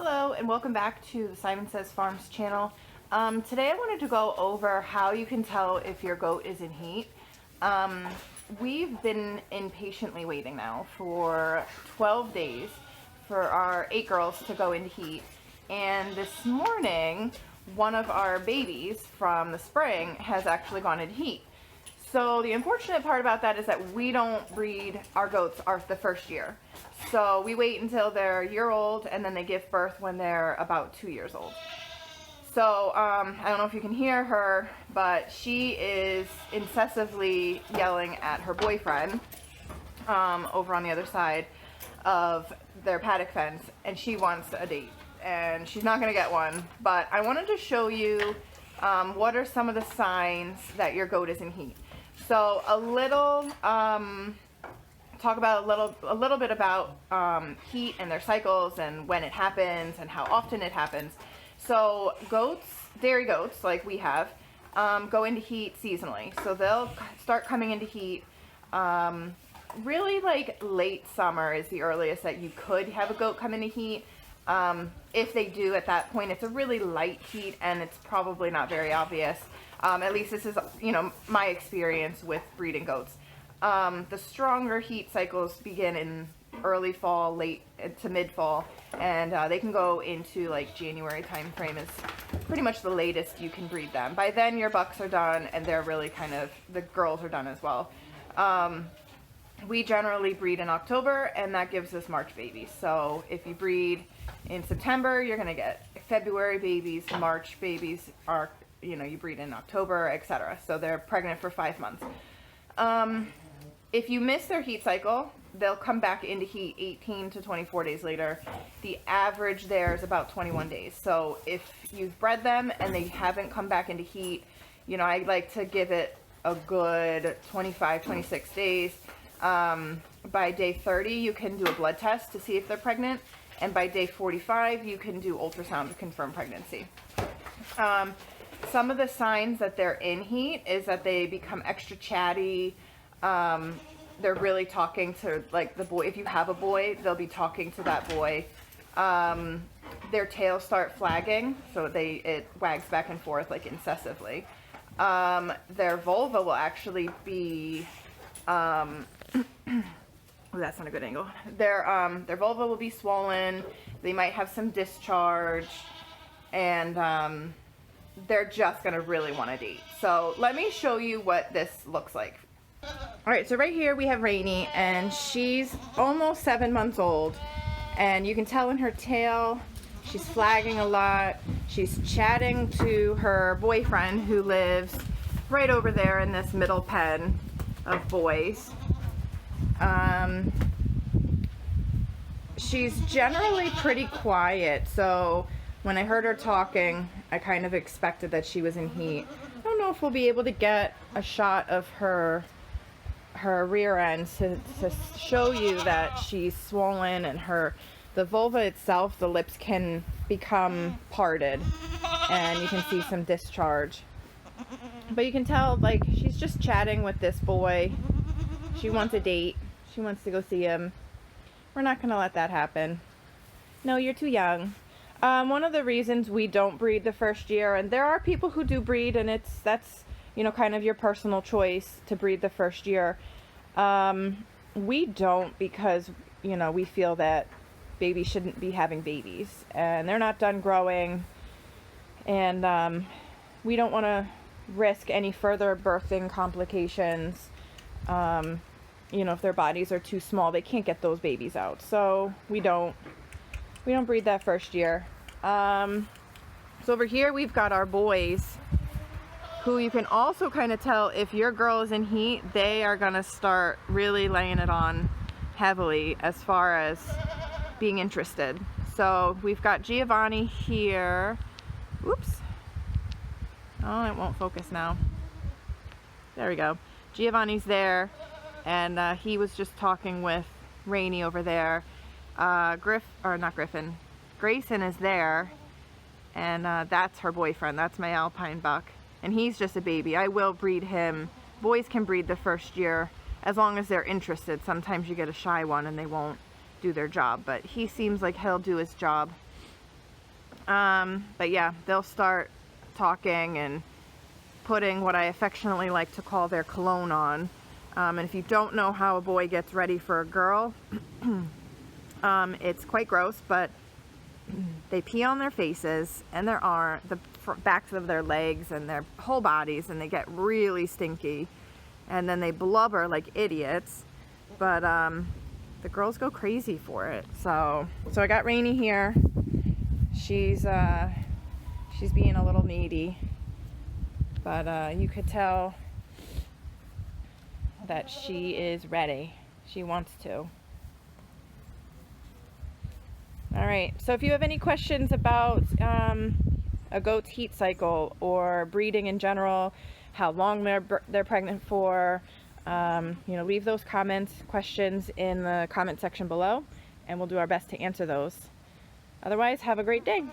Hello and welcome back to the Simon Says Farms channel. Today I wanted to go over how you can tell if your goat is in heat. We've been impatiently waiting now for 12 days for our 8 girls to go into heat, and this morning one of our babies from the spring has actually gone into heat. So the unfortunate part about that is that we don't breed our goats the first year. So we wait until they're a year old and then they give birth when they're about 2 years old. So I don't know if you can hear her, but she is incessantly yelling at her boyfriend over on the other side of their paddock fence, and she wants a date. And she's not going to get one, but I wanted to show you what are some of the signs that your goat is in heat. So a little, talk about a little bit about heat and their cycles and when it happens and how often it happens. So goats, dairy goats like we have, go into heat seasonally. So they'll start coming into heat really like late summer is the earliest that you could have a goat come into heat. If they do at that point, it's a really light heat and it's probably not very obvious. At least this is, my experience with breeding goats. The stronger heat cycles begin in early fall, late to mid-fall, and they can go into like January time frame is pretty much the latest you can breed them. By then your bucks are done and they're really the girls are done as well. We generally breed in October, and that gives us March babies. So if you breed in September, you're going to get February babies. March babies are, you breed in October, etc. So they're pregnant for 5 months. If you miss their heat cycle, they'll come back into heat 18 to 24 days later. The average there is about 21 days. So if you've bred them and they haven't come back into heat, I like to give it a good 25, 26 days. By day 30, you can do a blood test to see if they're pregnant. And by day 45, you can do ultrasound to confirm pregnancy. Some of the signs that they're in heat is that they become extra chatty. They're really talking to like the boy. If you have a boy, they'll be talking to that boy. Their tails start flagging, so it wags back and forth like incessantly. Their vulva will actually be that's not a good angle. Their vulva will be swollen. They might have some discharge, and they're just gonna really want to date. So let me show you what this looks like. All right, so right here we have Rainy, and she's almost 7 months old, and you can tell in her tail she's flagging a lot. She's chatting to her boyfriend who lives right over there in this middle pen of boys. She's generally pretty quiet, so when I heard her talking, I kind of expected that she was in heat. I don't know if we'll be able to get a shot of her rear end to show you that she's swollen, and the vulva itself, the lips can become parted and you can see some discharge. But you can tell like she's just chatting with this boy. She wants a date. She wants to go see him. We're not going to let that happen. No, you're too young. One of the reasons we don't breed the first year, and there are people who do breed, and that's kind of your personal choice to breed the first year. We don't because, we feel that babies shouldn't be having babies, and they're not done growing, and we don't want to risk any further birthing complications. If their bodies are too small, they can't get those babies out. So we don't breed that first year. So over here we've got our boys, who you can also kind of tell if your girl is in heat, they are going to start really laying it on heavily as far as being interested. So we've got Giovanni here. Oops. Oh, it won't focus now. There we go. Giovanni's there, and he was just talking with Rainy over there. Grayson is there, and that's her boyfriend. That's my Alpine buck, and he's just a baby. I will breed him. Boys can breed the first year as long as they're interested. Sometimes you get a shy one and they won't do their job, but he seems like he'll do his job. But yeah, they'll start talking and putting what I affectionately like to call their cologne on. And if you don't know how a boy gets ready for a girl, it's quite gross, but they pee on their faces and their arm, the backs of their legs and their whole bodies, and they get really stinky. And then they blubber like idiots, but the girls go crazy for it. So I got Rainy here. She's being a little needy, but you could tell that she is ready. She wants to. All right, so if you have any questions about a goat's heat cycle or breeding in general, how long they're pregnant for, leave those questions in the comment section below, and we'll do our best to answer those. Otherwise, have a great day.